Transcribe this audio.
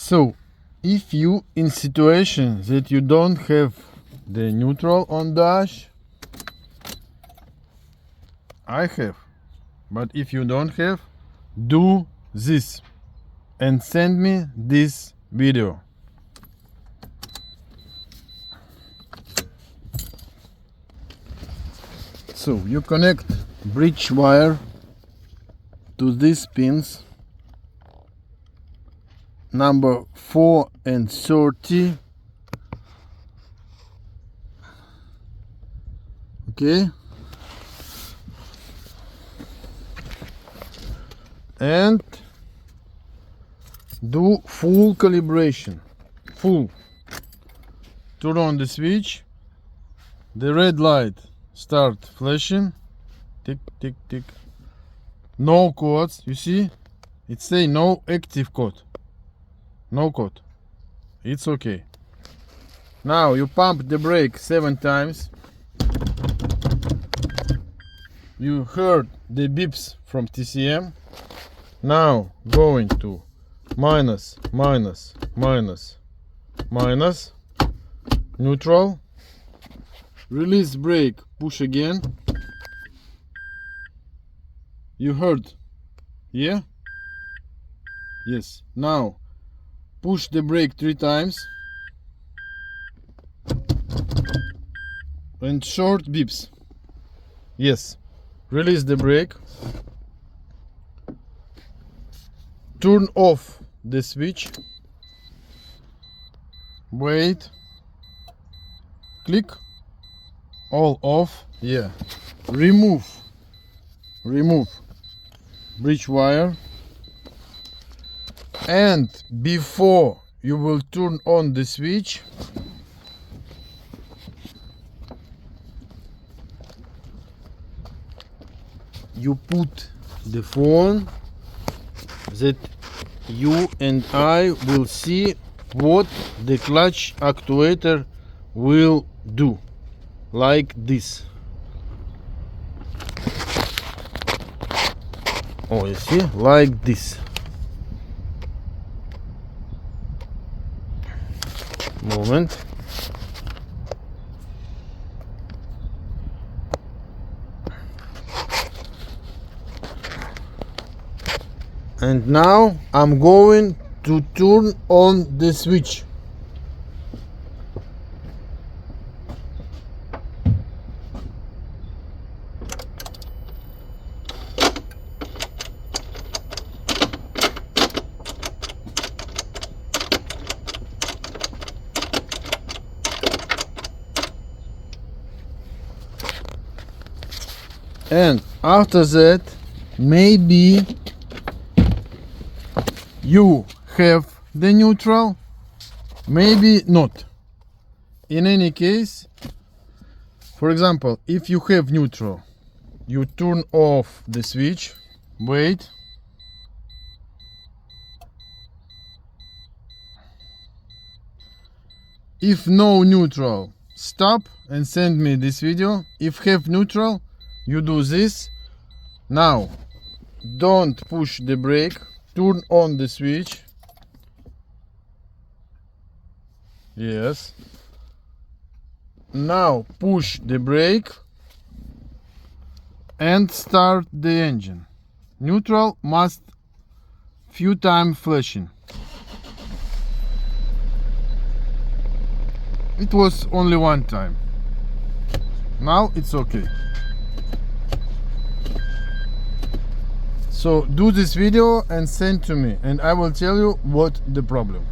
So, if you in situation that you don't have the neutral on dash, I have, but if you don't have, do this and send me this video. So you connect bridge wire to these pins number 4 and 30. Okay, and do full calibration. Full. Turn on the switch. The red light start flashing. Tick tick tick. No codes. You see, it say no active code. No code. It's okay. Now you pump the brake 7 times. You heard the beeps from TCM. Now going to minus, minus, minus, minus, neutral, release brake, push again. You heard? Yeah? Yes. Now push the brake 3 times and short beeps. Yes. Release the brake. Turn off the switch. Wait. Click. All off. Yeah. Remove bridge wire. And before you will turn on the switch, you put the phone that you and I will see what the clutch actuator will do, like this. Oh, you see, like this. Moment. And now I'm going to turn on the switch. And after that, maybe you have the neutral, maybe not. In any case, for example, if you have neutral, you turn off the switch, wait, if no neutral, stop and send me this video. If have neutral, you do this. Now don't push the brake, turn on the switch. Yes. Now push the brake and start the engine. Neutral must few times flashing. It was only 1 time. Now it's okay. So do this video and send to me, and I will tell you what the problem.